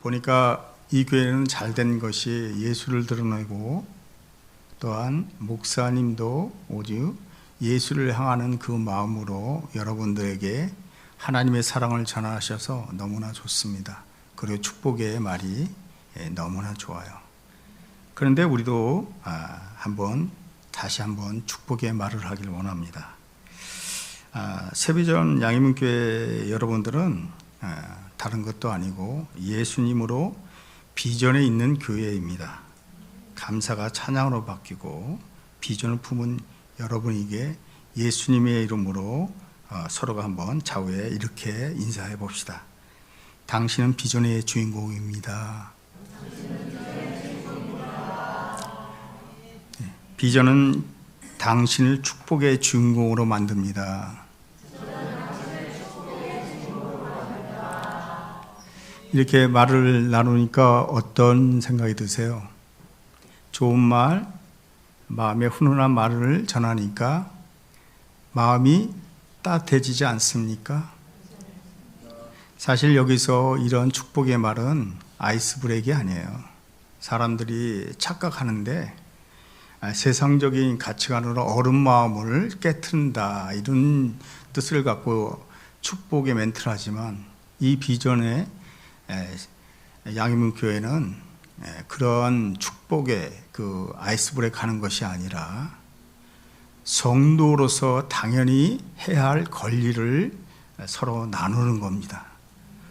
보니까 이 교회는 잘된 것이 예수를 드러내고 또한 목사님도 오직 예수를 향하는 그 마음으로 여러분들에게 하나님의 사랑을 전하셔서 너무나 좋습니다. 그리고 축복의 말이 너무나 좋아요. 그런데 우리도 다시 한번 축복의 말을 하길 원합니다. 세비전 양희문교회 여러분들은 다른 것도 아니고 예수님으로 비전에 있는 교회입니다. 감사가 찬양으로 바뀌고 비전을 품은 여러분에게 예수님의 이름으로 서로가 한번 좌우에 이렇게 인사해 봅시다. 당신은 비전의 주인공입니다. 비전은 당신을 축복의 주인공으로 만듭니다. 이렇게 말을 나누니까 어떤 생각이 드세요? 좋은 말, 마음에 훈훈한 말을 전하니까 마음이 따뜻해지지 않습니까? 사실 여기서 이런 축복의 말은 아이스 브레이크가 아니에요. 사람들이 착각하는데 세상적인 가치관으로 어른 마음을 깨트린다 이런 뜻을 갖고 축복의 멘트를 하지만 이 비전의 양희문 교회는 그런 축복의 그 아이스 브레이크 하는 것이 아니라 성도로서 당연히 해야 할 권리를 서로 나누는 겁니다.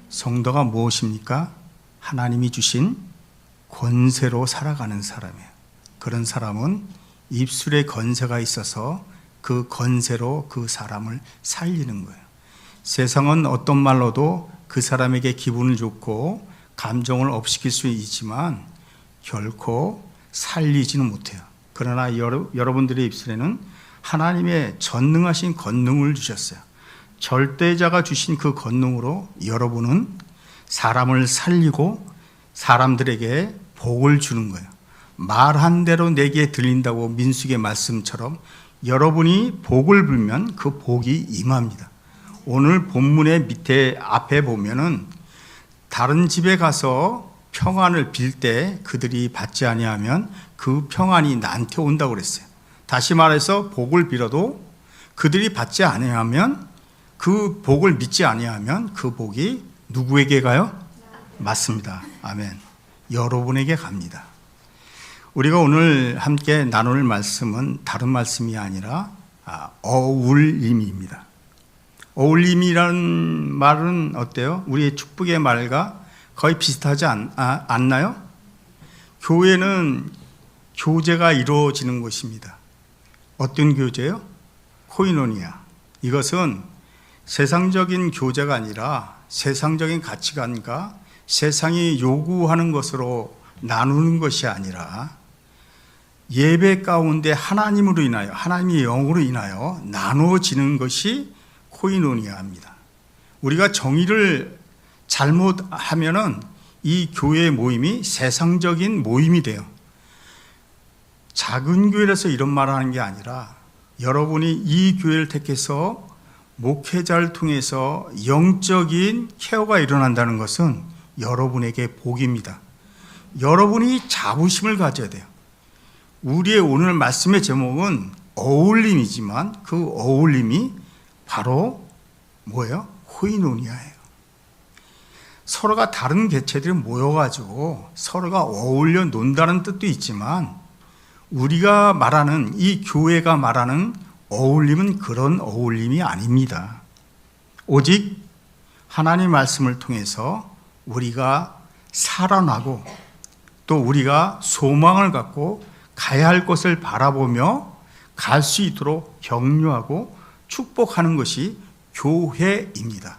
성도가 무엇입니까? 하나님이 주신 권세로 살아가는 사람이에요. 그런 사람은 입술에 권세가 있어서 그 권세로 그 사람을 살리는 거예요. 세상은 어떤 말로도 그 사람에게 기분을 좋고 감정을 업시킬 수 있지만 결코 살리지는 못해요. 그러나 여러분들의 입술에는 하나님의 전능하신 권능을 주셨어요. 절대자가 주신 그 권능으로 여러분은 사람을 살리고 사람들에게 복을 주는 거예요. 말한 대로 내게 들린다고 민수기의 말씀처럼 여러분이 복을 빌면 그 복이 임합니다. 오늘 본문의 밑에 앞에 보면은 다른 집에 가서 평안을 빌 때 그들이 받지 아니하면 그 평안이 나한테 온다고 그랬어요. 다시 말해서 복을 빌어도 그들이 받지 아니하면 그 복을 믿지 아니하면 그 복이 누구에게 가요? 맞습니다. 아멘. 여러분에게 갑니다. 우리가 오늘 함께 나눌 말씀은 다른 말씀이 아니라 어울림입니다. 어울림이라는 말은 어때요? 우리의 축복의 말과 거의 비슷하지 않나요? 교회는 교제가 이루어지는 곳입니다. 어떤 교제요? 코이노니아. 이것은 세상적인 교제가 아니라 세상적인 가치관과 세상이 요구하는 것으로 나누는 것이 아니라 예배 가운데 하나님으로 인하여 하나님의 영으로 인하여 나누어지는 것이 코이노니아입니다. 우리가 정의를 잘못하면은 이 교회 모임이 세상적인 모임이 돼요. 작은 교회라서 이런 말을 하는 게 아니라 여러분이 이 교회를 택해서 목회자를 통해서 영적인 케어가 일어난다는 것은 여러분에게 복입니다. 여러분이 자부심을 가져야 돼요. 우리의 오늘 말씀의 제목은 어울림이지만 그 어울림이 바로 뭐예요? 코이노니아예요. 서로가 다른 개체들이 모여가지고 서로가 어울려 논다는 뜻도 있지만 우리가 말하는 이 교회가 말하는 어울림은 그런 어울림이 아닙니다. 오직 하나님의 말씀을 통해서 우리가 살아나고 또 우리가 소망을 갖고 가야 할 곳을 바라보며 갈 수 있도록 격려하고 축복하는 것이 교회입니다.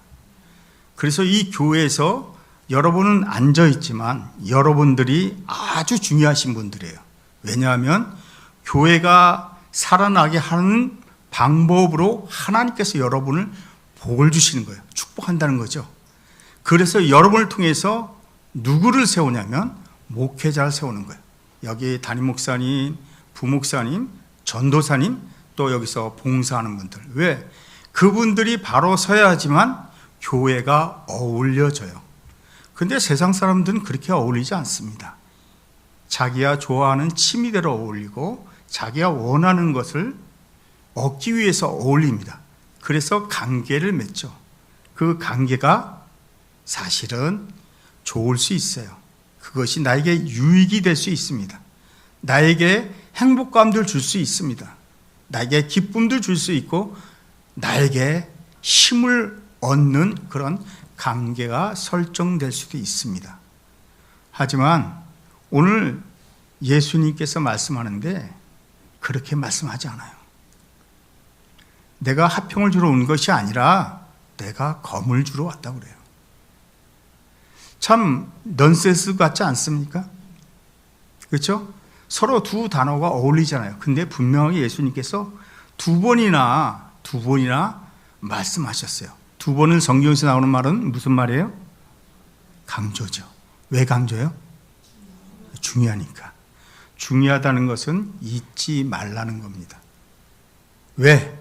그래서 이 교회에서 여러분은 앉아 있지만 여러분들이 아주 중요하신 분들이에요. 왜냐하면 교회가 살아나게 하는 방법으로 하나님께서 여러분을 복을 주시는 거예요. 축복한다는 거죠. 그래서 여러분을 통해서 누구를 세우냐면 목회자를 세우는 거예요. 여기 담임 목사님, 부목사님, 전도사님, 또 여기서 봉사하는 분들. 왜? 그분들이 바로 서야 하지만 교회가 어울려져요. 근데 세상 사람들은 그렇게 어울리지 않습니다. 자기가 좋아하는 취미대로 어울리고 자기가 원하는 것을 얻기 위해서 어울립니다. 그래서 관계를 맺죠. 그 관계가 사실은 좋을 수 있어요. 그것이 나에게 유익이 될 수 있습니다. 나에게 행복감도 줄 수 있습니다. 나에게 기쁨도 줄 수 있고 나에게 힘을 얻는 그런 관계가 설정될 수도 있습니다. 하지만 오늘 예수님께서 말씀하는데 그렇게 말씀하지 않아요. 내가 화평을 주러 온 것이 아니라 내가 검을 주러 왔다고 그래요. 참 넌센스 같지 않습니까? 그렇죠? 서로 두 단어가 어울리잖아요. 근데 분명하게 예수님께서 두 번이나 말씀하셨어요. 두 번을 성경에서 나오는 말은 무슨 말이에요? 강조죠. 왜 강조해요? 중요하니까. 중요하다는 것은 잊지 말라는 겁니다. 왜?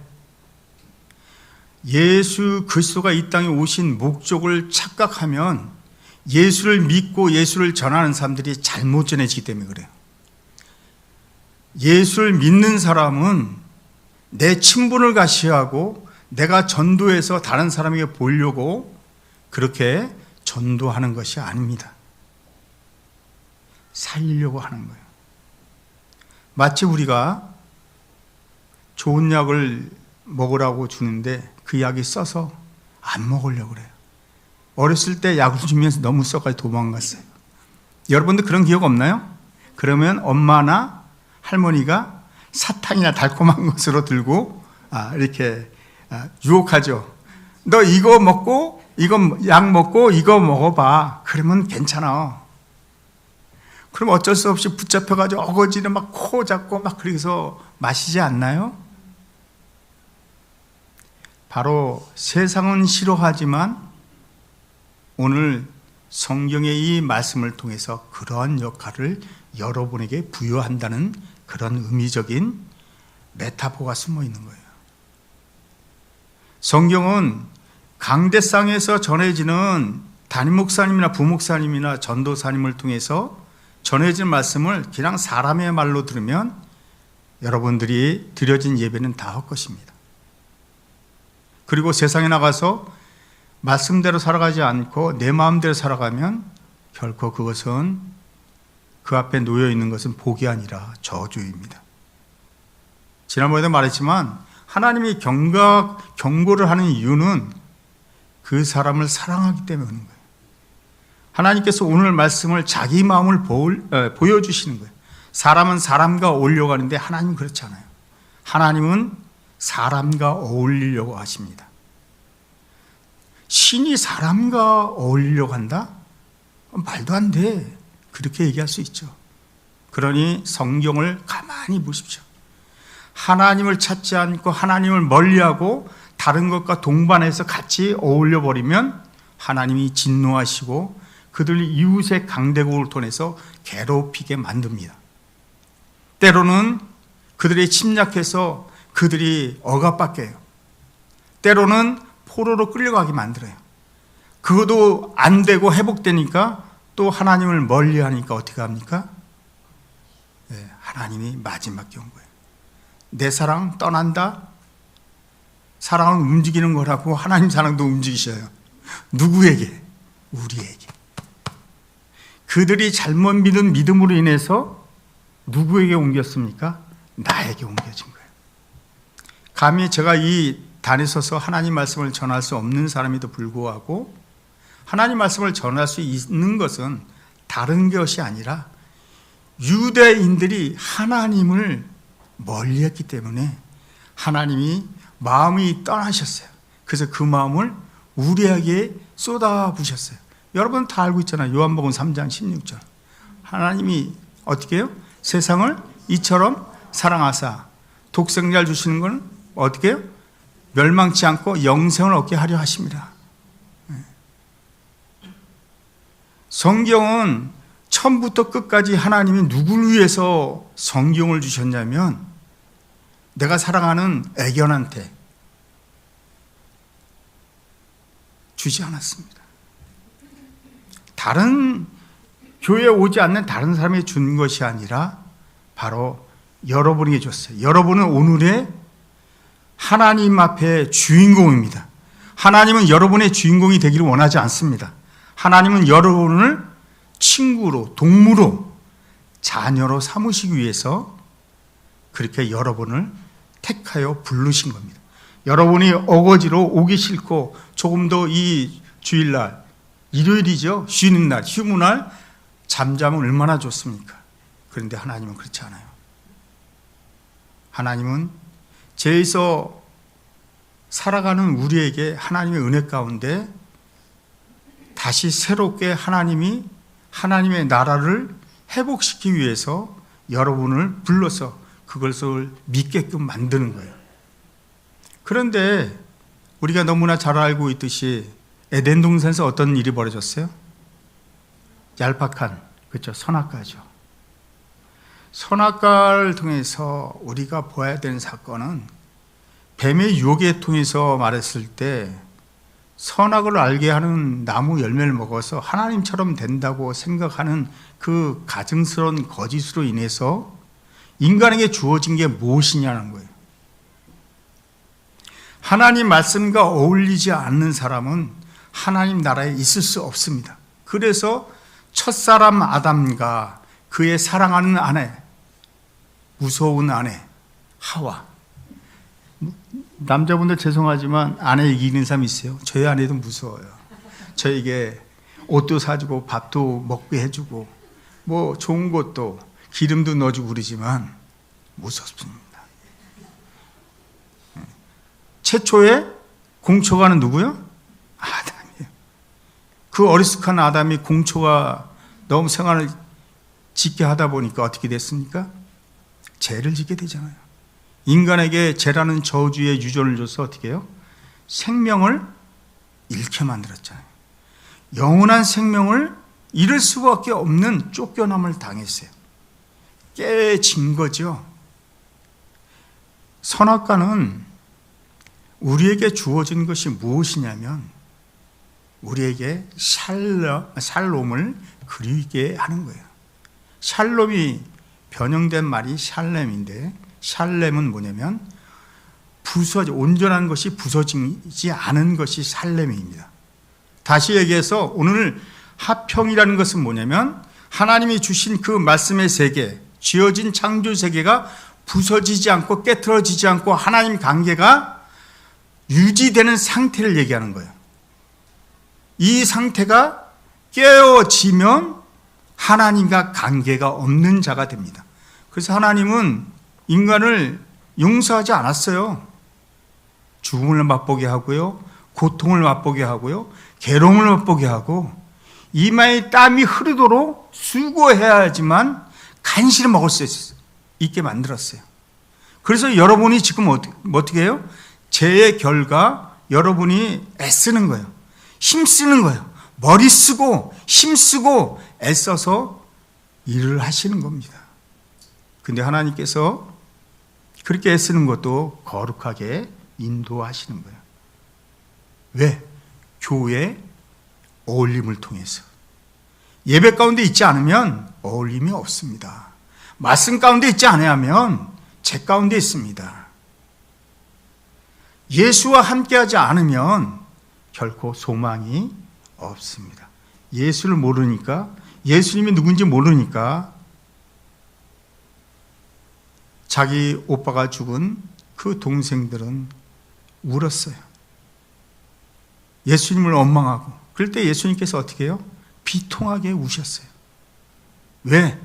예수 그리스도가 이 땅에 오신 목적을 착각하면 예수를 믿고 예수를 전하는 사람들이 잘못 전해지기 때문에 그래요. 예수를 믿는 사람은 내 친분을 가시하고 내가 전도해서 다른 사람에게 보려고 그렇게 전도하는 것이 아닙니다. 살리려고 하는 거예요. 마치 우리가 좋은 약을 먹으라고 주는데 그 약이 써서 안 먹으려고 그래요. 어렸을 때 약을 주면서 너무 써가지고 도망갔어요. 여러분들 그런 기억 없나요? 그러면 엄마나 할머니가 사탕이나 달콤한 것으로 들고 이렇게 유혹하죠. 너 이거 먹고 이거 약 먹고 이거 먹어봐. 그러면 괜찮아. 그럼 어쩔 수 없이 붙잡혀가지고 어거지를 막 코 잡고 막 그래서 마시지 않나요? 바로 세상은 싫어하지만 오늘 성경의 이 말씀을 통해서 그러한 역할을 여러분에게 부여한다는 그런 의미적인 메타포가 숨어 있는 거예요. 성경은 강대상에서 전해지는 담임 목사님이나 부목사님이나 전도사님을 통해서 전해진 말씀을 그냥 사람의 말로 들으면 여러분들이 드려진 예배는 다 헛것입니다. 그리고 세상에 나가서 말씀대로 살아가지 않고 내 마음대로 살아가면 결코 그것은 그 앞에 놓여 있는 것은 복이 아니라 저주입니다. 지난번에도 말했지만 하나님이 경고를 하는 이유는 그 사람을 사랑하기 때문에 그런 거예요. 하나님께서 오늘 말씀을 자기 마음을 보여주시는 거예요. 사람은 사람과 어울려고 하는데 하나님은 그렇지 않아요. 하나님은 사람과 어울리려고 하십니다. 신이 사람과 어울리려고 한다? 말도 안 돼. 그렇게 얘기할 수 있죠. 그러니 성경을 가만히 보십시오. 하나님을 찾지 않고 하나님을 멀리하고 다른 것과 동반해서 같이 어울려 버리면 하나님이 진노하시고 그들 이웃의 강대국을 통해서 괴롭히게 만듭니다. 때로는 그들이 침략해서 그들이 억압받게 해요. 때로는 포로로 끌려가게 만들어요. 그것도 안 되고 회복되니까 또 하나님을 멀리하니까 어떻게 합니까? 네, 하나님이 마지막 경고예요. 내 사랑 떠난다? 사랑은 움직이는 거라고 하나님 사랑도 움직이셔요. 누구에게? 우리에게. 그들이 잘못 믿은 믿음으로 인해서 누구에게 옮겼습니까? 나에게 옮겨진 거예요. 감히 제가 이 단에 서서 하나님 말씀을 전할 수 없는 사람에도 불구하고 하나님 말씀을 전할 수 있는 것은 다른 것이 아니라 유대인들이 하나님을 멀리했기 때문에 하나님이 마음이 떠나셨어요. 그래서 그 마음을 우리에게 쏟아부으셨어요. 여러분 다 알고 있잖아요. 요한복음 3장 16절. 하나님이 어떻게 해요? 세상을 이처럼 사랑하사 독생자를 주시는 건 어떻게 해요? 멸망치 않고 영생을 얻게 하려 하십니다. 성경은 처음부터 끝까지 하나님이 누구를 위해서 성경을 주셨냐면 내가 사랑하는 애견한테 주지 않았습니다. 다른 교회에 오지 않는 다른 사람이 준 것이 아니라 바로 여러분에게 줬어요. 여러분은 오늘의 하나님 앞에 주인공입니다. 하나님은 여러분의 주인공이 되기를 원하지 않습니다. 하나님은 여러분을 친구로, 동무로, 자녀로 삼으시기 위해서 그렇게 여러분을 택하여 부르신 겁니다. 여러분이 어거지로 오기 싫고 조금 더 이 주일날, 일요일이죠. 쉬는 날, 휴무날 잠자면 얼마나 좋습니까? 그런데 하나님은 그렇지 않아요. 하나님은 죄에서 살아가는 우리에게 하나님의 은혜 가운데 다시 새롭게 하나님의 나라를 회복시키기 위해서 여러분을 불러서 그것을 믿게끔 만드는 거예요. 그런데 우리가 너무나 잘 알고 있듯이 에덴 동산에서 어떤 일이 벌어졌어요? 얄팍한, 그렇죠, 선악과죠. 선악과를 통해서 우리가 보아야 되는 사건은 뱀의 유혹에 통해서 말했을 때 선악을 알게 하는 나무 열매를 먹어서 하나님처럼 된다고 생각하는 그 가증스러운 거짓으로 인해서 인간에게 주어진 게 무엇이냐는 거예요. 하나님 말씀과 어울리지 않는 사람은 하나님 나라에 있을 수 없습니다. 그래서 첫사람 아담과 그의 사랑하는 아내, 무서운 아내 하와. 남자분들 죄송하지만 아내 이기는 사람 있어요? 저희 아내도 무서워요. 저에게 옷도 사주고 밥도 먹게 해주고 뭐 좋은 것도 기름도 넣어주고 그러지만 무섭습니다. 최초의 공초가는 누구요? 아담이에요. 그 어리숙한 아담이 공초가 너무 생활을 짓게 하다 보니까 어떻게 됐습니까? 죄를 짓게 되잖아요. 인간에게 죄라는 저주의 유전을 줘서 어떻게 해요? 생명을 잃게 만들었잖아요. 영원한 생명을 잃을 수밖에 없는 쫓겨남을 당했어요. 깨진 거죠. 선악과는 우리에게 주어진 것이 무엇이냐면 우리에게 샬롬을 그리게 하는 거예요. 샬롬이 변형된 말이 샬렘인데 샬렘은 뭐냐면 온전한 것이 부서지지 않은 것이 샬렘입니다. 다시 얘기해서 오늘 화평이라는 것은 뭐냐면 하나님이 주신 그 말씀의 세계, 지어진 창조 세계가 부서지지 않고 깨트러지지 않고 하나님 관계가 유지되는 상태를 얘기하는 거예요. 이 상태가 깨어지면 하나님과 관계가 없는 자가 됩니다. 그래서 하나님은 인간을 용서하지 않았어요. 죽음을 맛보게 하고요, 고통을 맛보게 하고요, 괴로움을 맛보게 하고 이마에 땀이 흐르도록 수고해야지만 간신히 먹을 수 있게 만들었어요. 그래서 여러분이 지금 어떻게 해요? 죄의 결과 여러분이 애쓰는 거예요. 힘쓰는 거예요. 머리 쓰고 힘쓰고 애써서 일을 하시는 겁니다. 근데 하나님께서 그렇게 애쓰는 것도 거룩하게 인도하시는 거예요. 왜? 교회 어울림을 통해서. 예배 가운데 있지 않으면 어울림이 없습니다. 말씀 가운데 있지 않으면 죄 가운데 있습니다. 예수와 함께하지 않으면 결코 소망이 없습니다. 예수를 모르니까, 예수님이 누군지 모르니까 자기 오빠가 죽은 그 동생들은 울었어요. 예수님을 원망하고. 그럴 때 예수님께서 어떻게 해요? 비통하게 우셨어요. 왜?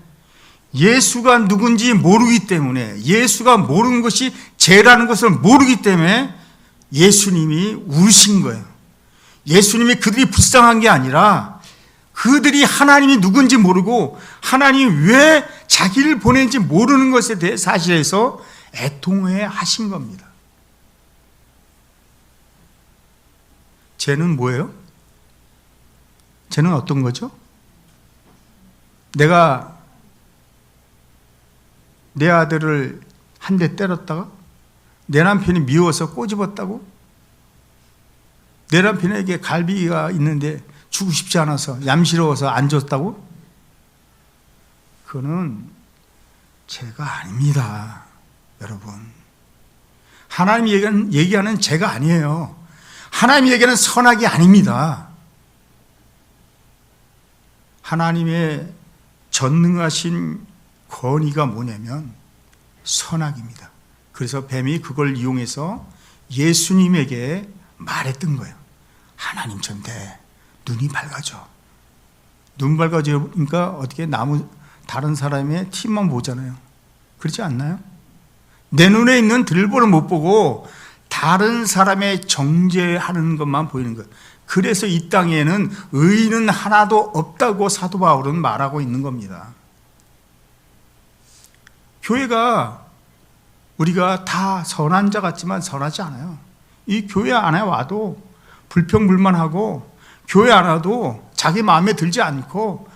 예수가 누군지 모르기 때문에, 예수가 모르는 것이 죄라는 것을 모르기 때문에 예수님이 우신 거예요. 예수님이 그들이 불쌍한 게 아니라 그들이 하나님이 누군지 모르고 하나님이 왜 자기를 보낸지 모르는 것에 대해 사실에서 애통해 하신 겁니다. 죄는 뭐예요? 죄는 어떤 거죠? 내가 내 아들을 한 대 때렸다가 내 남편이 미워서 꼬집었다고? 내 남편에게 갈비가 있는데 주고 싶지 않아서, 얌시러워서 안 줬다고? 그거는 죄가 아닙니다, 여러분. 하나님이 얘기하는 죄가 아니에요. 하나님이 얘기하는 선악이 아닙니다. 하나님의 전능하신 권위가 뭐냐면 선악입니다. 그래서 뱀이 그걸 이용해서 예수님에게 말했던 거예요. 하나님 전대 눈이 밝아져. 눈 밝아지니까 어떻게 다른 사람의 티만 보잖아요. 그렇지 않나요? 내 눈에 있는 들보를 못 보고 다른 사람의 정죄하는 것만 보이는 것. 그래서 이 땅에는 의인은 하나도 없다고 사도 바울은 말하고 있는 겁니다. 교회가 우리가 다 선한 자 같지만 선하지 않아요. 이 교회 안에 와도 불평불만하고, 교회 안 와도 자기 마음에 들지 않고,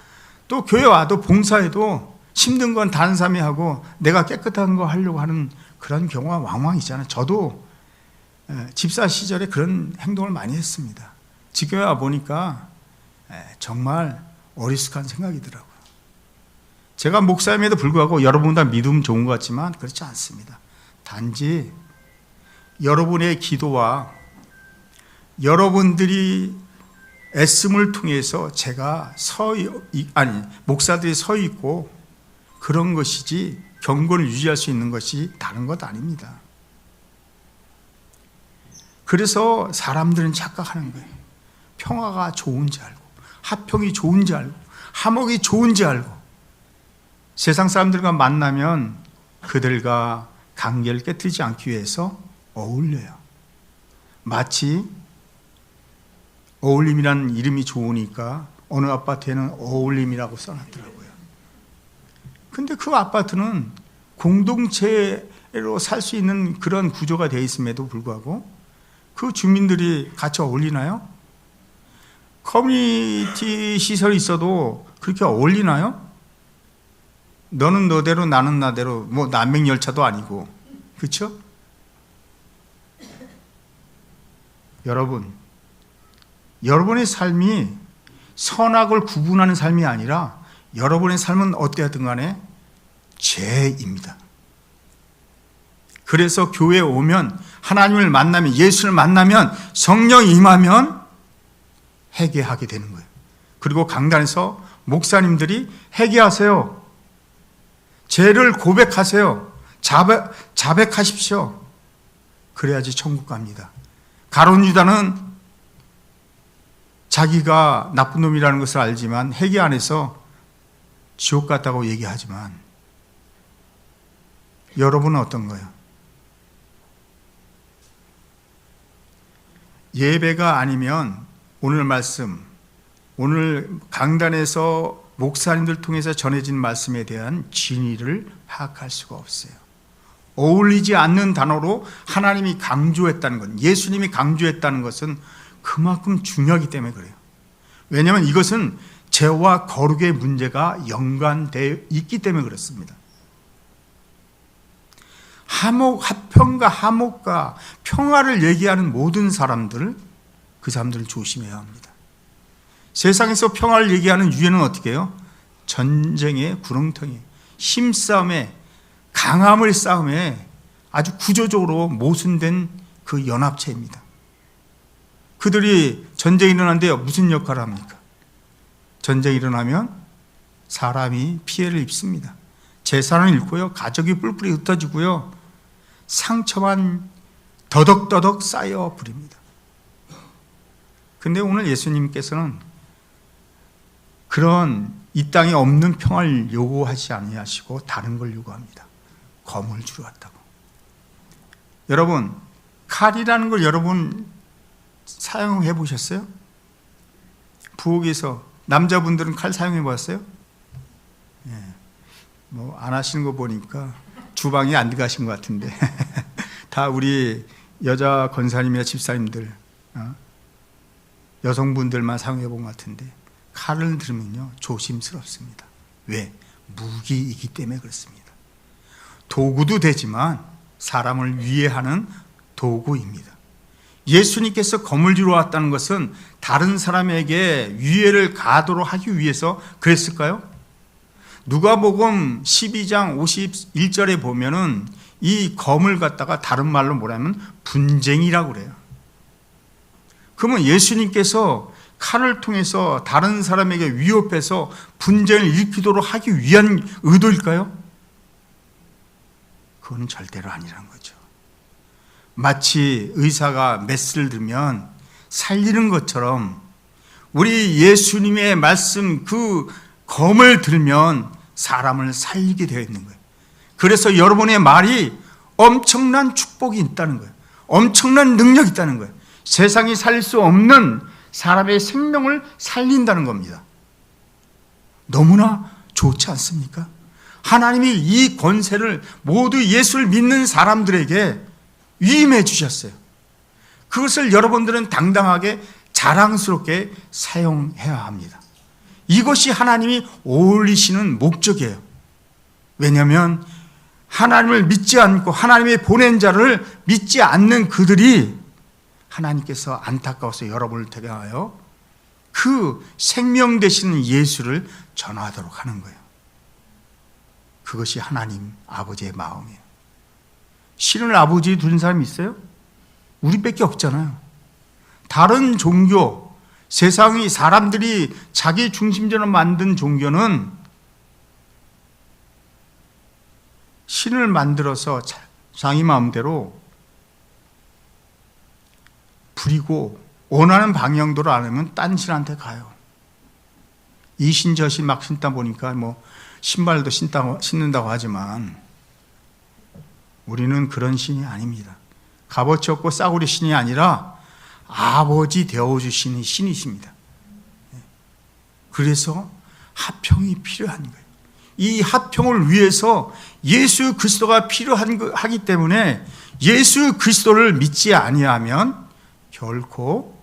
또 교회 와도 봉사해도 힘든 건 다른 사람이 하고 내가 깨끗한 거 하려고 하는 그런 경우가 왕왕 있잖아요. 저도 집사 시절에 그런 행동을 많이 했습니다. 지교회 와 보니까 정말 어리숙한 생각이더라고요. 제가 목사임에도 불구하고 여러분보다 믿음 좋은 것 같지만 그렇지 않습니다. 단지 여러분의 기도와 여러분들이 애씀을 통해서 제가 목사들이 서 있고 그런 것이지 경건을 유지할 수 있는 것이 다른 것 아닙니다. 그래서 사람들은 착각하는 거예요. 평화가 좋은지 알고, 화평이 좋은지 알고, 화목이 좋은지 알고, 세상 사람들과 만나면 그들과 관계를 깨뜨리지 않기 위해서 어울려요. 마치 어울림이라는 이름이 좋으니까 어느 아파트에는 어울림이라고 써놨더라고요. 근데 그 아파트는 공동체로 살 수 있는 그런 구조가 되어 있음에도 불구하고 그 주민들이 같이 어울리나요? 커뮤니티 시설이 있어도 그렇게 어울리나요? 너는 너대로 나는 나대로, 뭐 남행열차도 아니고, 그렇죠? 여러분의 삶이 선악을 구분하는 삶이 아니라 여러분의 삶은 어때든 간에 죄입니다. 그래서 교회에 오면, 하나님을 만나면, 예수를 만나면, 성령이 임하면 회개하게 되는 거예요. 그리고 강단에서 목사님들이 회개하세요. 죄를 고백하세요. 자백하십시오. 그래야지 천국 갑니다. 가룟 유다는 자기가 나쁜 놈이라는 것을 알지만 회개 안 해서 지옥 갔다고 얘기하지만, 여러분은 어떤 거예요? 예배가 아니면 오늘 말씀, 오늘 강단에서 목사님들 통해서 전해진 말씀에 대한 진리를 파악할 수가 없어요. 어울리지 않는 단어로 하나님이 강조했다는 것, 예수님이 강조했다는 것은 그만큼 중요하기 때문에 그래요. 왜냐하면 이것은 죄와 거룩의 문제가 연관되어 있기 때문에 그렇습니다. 화평과 화목과 평화를 얘기하는 모든 사람들, 그 사람들을 조심해야 합니다. 세상에서 평화를 얘기하는 유해는 어떻게 해요? 전쟁의 구렁텅이, 힘싸움에, 강함의 싸움에 아주 구조적으로 모순된 그 연합체입니다. 그들이 전쟁이 일어나는데 무슨 역할을 합니까? 전쟁이 일어나면 사람이 피해를 입습니다. 재산을 잃고요, 가족이 뿔뿔이 흩어지고요, 상처만 더덕더덕 쌓여 부립니다. 근데 오늘 예수님께서는 그런 이 땅에 없는 평화를 요구하지 아니하시고 다른 걸 요구합니다. 검을 주러 왔다고. 여러분, 칼이라는 걸 여러분 사용해 보셨어요? 부엌에서 남자분들은 칼 사용해 봤어요? 예. 뭐 안 하시는 거 보니까 주방에 안 들어가신 것 같은데 다 우리 여자 권사님이나 집사님들, 여성분들만 사용해 본 것 같은데, 칼을 들면요 조심스럽습니다. 왜? 무기이기 때문에 그렇습니다. 도구도 되지만 사람을 위해하는 도구입니다. 예수님께서 검을 들어 왔다는 것은 다른 사람에게 위해를 가하도록 하기 위해서 그랬을까요? 누가복음 12장 51절에 보면은 이 검을 갖다가 다른 말로 뭐라면 분쟁이라고 그래요. 그러면 예수님께서 칼을 통해서 다른 사람에게 위협해서 분쟁을 일으키도록 하기 위한 의도일까요? 그건 절대로 아니란 거죠. 마치 의사가 메스를 들면 살리는 것처럼 우리 예수님의 말씀 그 검을 들면 사람을 살리게 되어 있는 거예요. 그래서 여러분의 말이 엄청난 축복이 있다는 거예요. 엄청난 능력이 있다는 거예요. 세상이 살릴 수 없는 사람의 생명을 살린다는 겁니다. 너무나 좋지 않습니까? 하나님이 이 권세를 모두 예수를 믿는 사람들에게 위임해 주셨어요. 그것을 여러분들은 당당하게 자랑스럽게 사용해야 합니다. 이것이 하나님이 어울리시는 목적이에요. 왜냐하면 하나님을 믿지 않고 하나님의 보낸 자를 믿지 않는 그들이 하나님께서 안타까워서 여러분을 대하여 그 생명 되시는 예수를 전하도록 하는 거예요. 그것이 하나님 아버지의 마음이에요. 신을 아버지 두는 사람이 있어요? 우리밖에 없잖아요. 다른 종교, 세상이 사람들이 자기 중심적으로 만든 종교는 신을 만들어서 자기 마음대로 부리고 원하는 방향대로 안 하면 딴 신한테 가요. 이 신 저 신 막 신다 보니까 뭐 신발도 신는다고 하지만 우리는 그런 신이 아닙니다. 값어치 없고 싸구려 신이 아니라 아버지 되어주시는 신이십니다. 그래서 합평이 필요한 거예요. 이 합평을 위해서 예수 그리스도가 필요하기 때문에 예수 그리스도를 믿지 아니하면 결코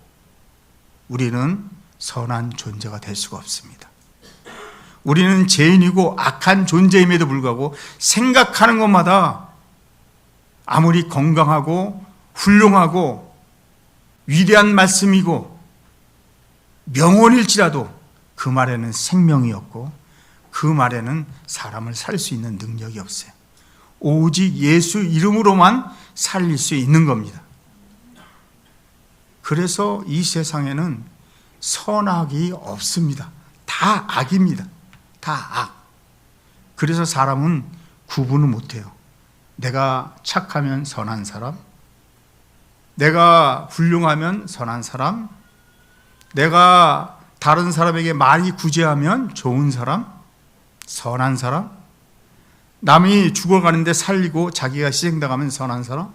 우리는 선한 존재가 될 수가 없습니다. 우리는 죄인이고 악한 존재임에도 불구하고 생각하는 것마다 아무리 건강하고 훌륭하고 위대한 말씀이고 명언일지라도 그 말에는 생명이 없고 그 말에는 사람을 살릴 수 있는 능력이 없어요. 오직 예수 이름으로만 살릴 수 있는 겁니다. 그래서 이 세상에는 선악이 없습니다. 다 악입니다. 다 악. 그래서 사람은 구분을 못해요. 내가 착하면 선한 사람, 내가 훌륭하면 선한 사람, 내가 다른 사람에게 많이 구제하면 좋은 사람, 선한 사람, 남이 죽어가는데 살리고 자기가 희생당하면 선한 사람,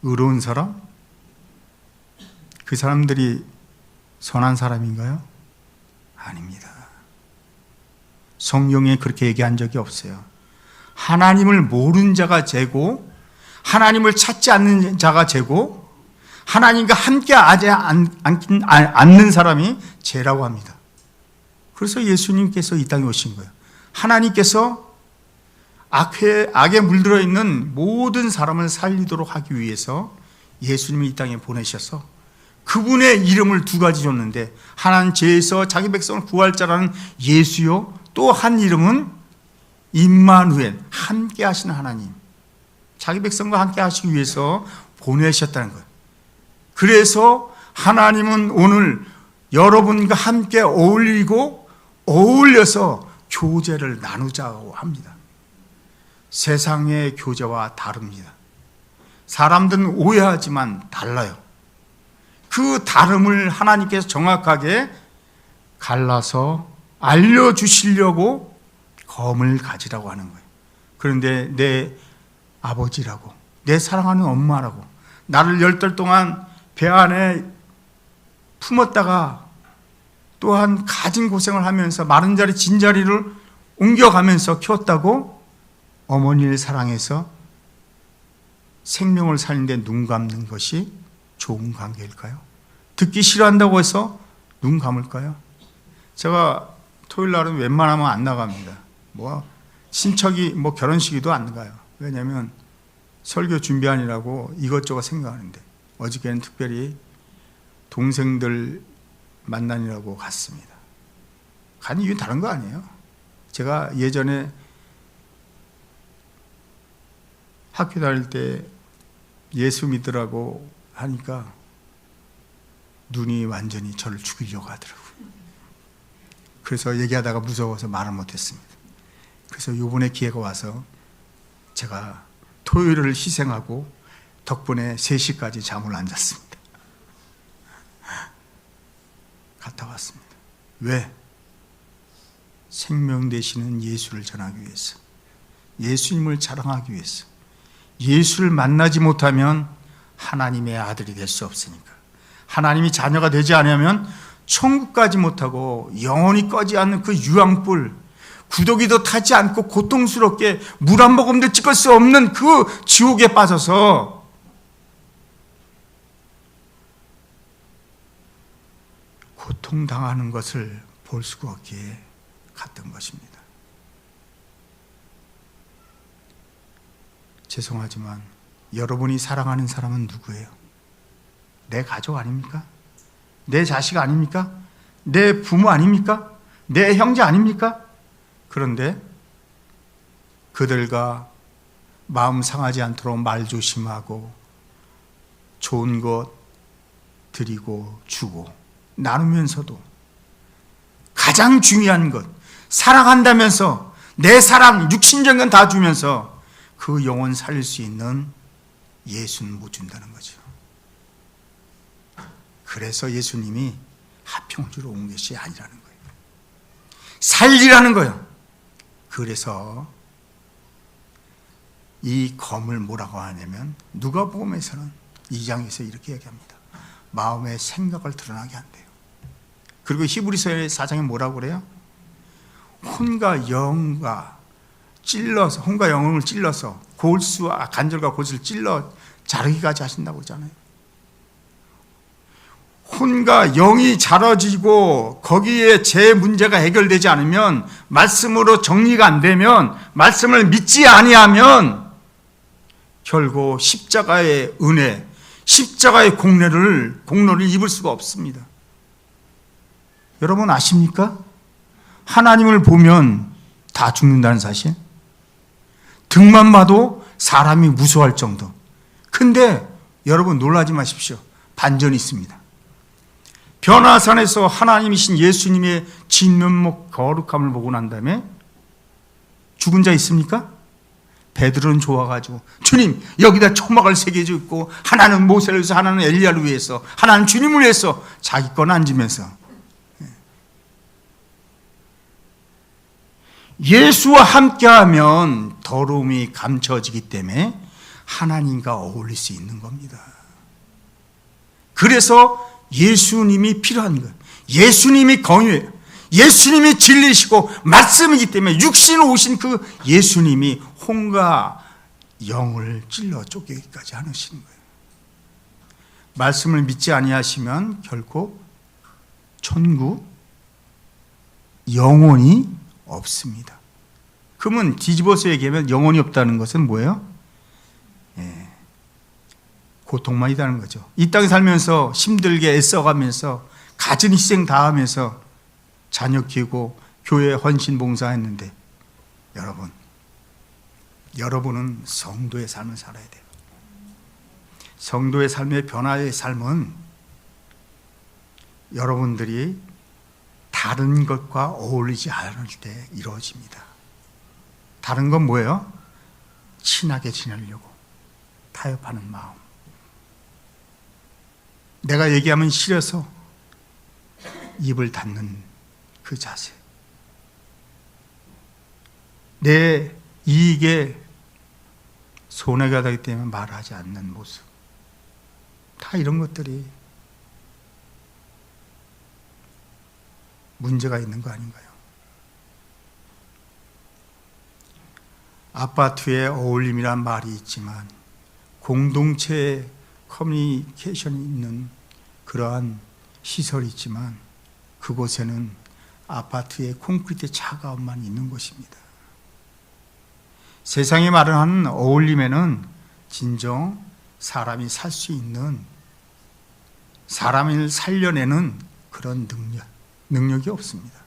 의로운 사람, 그 사람들이 선한 사람인가요? 아닙니다. 성경에 그렇게 얘기한 적이 없어요. 하나님을 모르는 자가 죄고 하나님을 찾지 않는 자가 죄고 하나님과 함께 하지 않는 사람이 죄라고 합니다. 그래서 예수님께서 이 땅에 오신 거예요. 하나님께서 악에 물들어 있는 모든 사람을 살리도록 하기 위해서 예수님이 이 땅에 보내셔서 그분의 이름을 두 가지 줬는데 하나는 죄에서 자기 백성을 구할 자라는 예수요, 또 한 이름은 임마누엘, 함께 하시는 하나님, 자기 백성과 함께 하시기 위해서 보내셨다는 거예요. 그래서 하나님은 오늘 여러분과 함께 어울려서 교제를 나누자고 합니다. 세상의 교제와 다릅니다. 사람들은 오해하지만 달라요. 그 다름을 하나님께서 정확하게 갈라서 알려주시려고 검을 가지라고 하는 거예요. 그런데 내 아버지라고, 내 사랑하는 엄마라고, 나를 10달 동안 배 안에 품었다가 또한 가진 고생을 하면서 마른 자리 진 자리를 옮겨가면서 키웠다고 어머니를 사랑해서 생명을 살리는데 눈 감는 것이 좋은 관계일까요? 듣기 싫어한다고 해서 눈 감을까요? 제가 토요일 날은 웬만하면 안 나갑니다. 친척이 결혼식에도 안 가요. 왜냐하면 설교 준비하느라고 이것저것 생각하는데 어저께는 특별히 동생들 만나느라고 갔습니다. 간 이유는 다른 거 아니에요. 제가 예전에 학교 다닐 때 예수 믿으라고 하니까 눈이 완전히 저를 죽이려고 하더라고요. 그래서 얘기하다가 무서워서 말을 못했습니다. 그래서 요번에 기회가 와서 제가 토요일을 희생하고 덕분에 3시까지 잠을 안 잤습니다. 갔다 왔습니다. 왜? 생명 되시는 예수를 전하기 위해서, 예수님을 자랑하기 위해서. 예수를 만나지 못하면 하나님의 아들이 될 수 없으니까. 하나님이 자녀가 되지 않으면 천국 가지 못하고 영원히 꺼지 않는 그 유황불, 구더기도 타지 않고 고통스럽게 물 한 모금도 찍을 수 없는 그 지옥에 빠져서 고통당하는 것을 볼 수가 없기에 갔던 것입니다. 죄송하지만 여러분이 사랑하는 사람은 누구예요? 내 가족 아닙니까? 내 자식 아닙니까? 내 부모 아닙니까? 내 형제 아닙니까? 그런데 그들과 마음 상하지 않도록 말 조심하고 좋은 것 드리고 주고 나누면서도 가장 중요한 것, 사랑한다면서 내 사랑, 육신적인 건 다 주면서 그 영혼 살릴 수 있는 예수는 못 준다는 거죠. 그래서 예수님이 화평주로 온 것이 아니라는 거예요. 살리라는 거예요. 그래서 이 검을 뭐라고 하냐면 누가복음에서는 2장에서 이렇게 얘기합니다. 마음의 생각을 드러나게 한대요. 그리고 히브리서의 4장에 뭐라고 그래요? 혼과 영과 찔러서, 혼과 영을 찔러서 골수와 관절과 골수를 찔러 자르기까지 하신다고 그러잖아요. 혼과 영이 자라지고 거기에 제 문제가 해결되지 않으면, 말씀으로 정리가 안 되면, 말씀을 믿지 아니하면 결국 십자가의 은혜, 십자가의 공로를 입을 수가 없습니다. 여러분 아십니까? 하나님을 보면 다 죽는다는 사실. 등만 봐도 사람이 무서워할 정도. 근데 여러분 놀라지 마십시오. 반전이 있습니다. 변화산에서 하나님이신 예수님의 진면목 거룩함을 보고 난 다음에 죽은 자 있습니까? 베드로는 좋아가지고 주님 여기다 초막을 새겨져 있고 하나는 모세를 위해서, 하나는 엘리야를 위해서, 하나는 주님을 위해서 자기 건 앉으면서 예수와 함께하면 더러움이 감춰지기 때문에 하나님과 어울릴 수 있는 겁니다. 그래서 예수님이 필요한 거예요. 예수님이 공유예요. 예수님이 진리시고 말씀이기 때문에 육신으로 오신 그 예수님이 혼과 영을 찔러 쪼개기까지 하시는 거예요. 말씀을 믿지 아니하시면 결국 천국 영혼이 없습니다. 그러면 뒤집어서 얘기하면 영혼이 없다는 것은 뭐예요? 고통만 있다는 거죠. 이 땅에 살면서 힘들게 애써가면서 갖은 희생 다하면서 자녀 키우고 교회 헌신 봉사했는데 여러분은 성도의 삶을 살아야 돼요. 성도의 삶의 변화의 삶은 여러분들이 다른 것과 어울리지 않을 때 이루어집니다. 다른 건 뭐예요? 친하게 지내려고 타협하는 마음. 내가 얘기하면 싫어서 입을 닫는 그 자세. 내 이익에 손해가 되기 때문에 말하지 않는 모습. 다 이런 것들이 문제가 있는 거 아닌가요? 아파트에 어울림이란 말이 있지만 공동체에 커뮤니케이션이 있는 그러한 시설이 있지만 그곳에는 아파트의 콘크리트 차가움만 있는 곳입니다. 세상이 말하는 어울림에는 진정 사람이 살 수 있는 사람을 살려내는 그런 능력이 없습니다.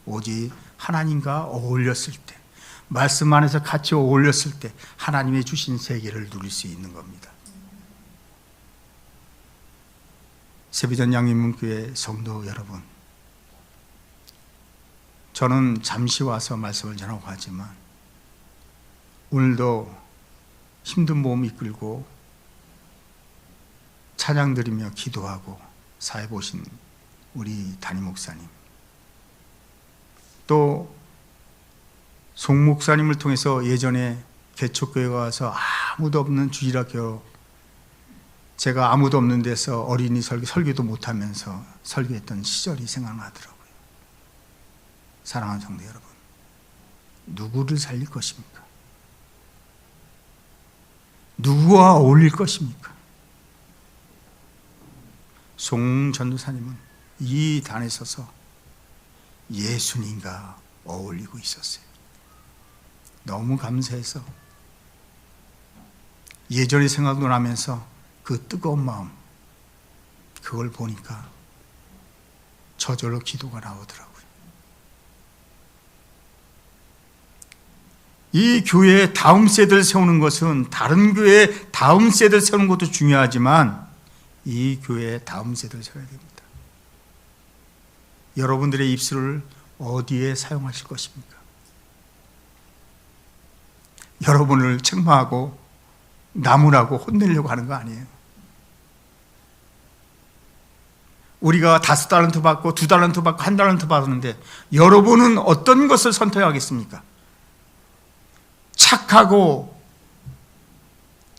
오직 하나님과 어울렸을 때, 말씀 안에서 같이 어울렸을 때 하나님의 주신 세계를 누릴 수 있는 겁니다. 세비전 양림문교회 성도 여러분, 저는 잠시 와서 말씀을 전하고 가지만 오늘도 힘든 몸 이끌고 찬양 드리며 기도하고 사회 보신 우리 담임 목사님, 또 송 목사님을 통해서 예전에 개척교회 가서 아무도 없는 주일학교, 제가 아무도 없는 데서 어린이 설교도 못하면서 설교했던 시절이 생각나더라고요. 사랑하는 성도 여러분, 누구를 살릴 것입니까? 누구와 어울릴 것입니까? 송 전도사님은 이 단에 서서 예수님과 어울리고 있었어요. 너무 감사해서 예전의 생각도 나면서 그 뜨거운 마음, 그걸 보니까 저절로 기도가 나오더라고요. 이 교회의 다음 세대를 세우는 것은 다른 교회의 다음 세대를 세우는 것도 중요하지만 이 교회의 다음 세대를 세워야 됩니다. 여러분들의 입술을 어디에 사용하실 것입니까? 여러분을 책망하고 나무라고 혼내려고 하는 거 아니에요. 우리가 5달란트 받고 2달란트 받고 1달란트 받았는데 여러분은 어떤 것을 선택하겠습니까? 착하고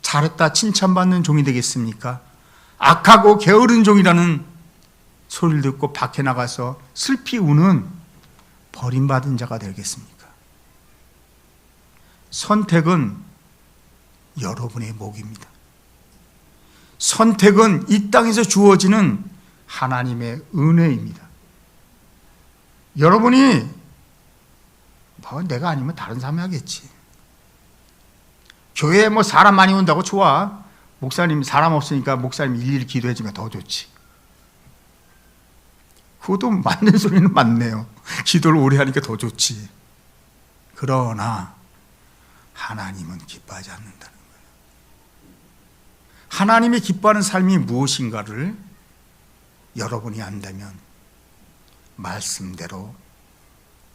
잘했다 칭찬받는 종이 되겠습니까? 악하고 게으른 종이라는 소리를 듣고 밖에 나가서 슬피 우는 버림받은 자가 되겠습니까? 선택은 여러분의 몫입니다. 선택은 이 땅에서 주어지는 하나님의 은혜입니다. 여러분이 내가 아니면 다른 사람이 하겠지. 교회에 사람 많이 온다고 좋아. 목사님 사람 없으니까 목사님 일일이 기도해 주니까 더 좋지. 그것도 맞는 소리는 맞네요. 기도를 오래 하니까 더 좋지. 그러나 하나님은 기뻐하지 않는다는 거예요. 하나님이 기뻐하는 삶이 무엇인가를 여러분이 안다면 말씀대로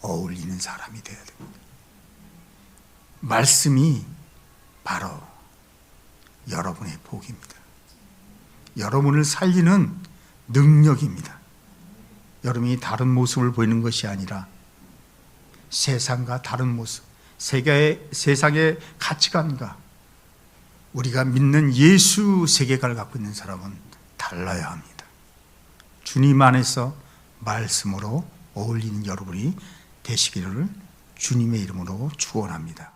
어울리는 사람이 되어야 됩니다. 말씀이 바로 여러분의 복입니다. 여러분을 살리는 능력입니다. 여러분이 다른 모습을 보이는 것이 아니라 세상과 다른 모습, 세상의 가치관과 우리가 믿는 예수 세계관을 갖고 있는 사람은 달라야 합니다. 주님 안에서 말씀으로 어울리는 여러분이 되시기를 주님의 이름으로 축원합니다.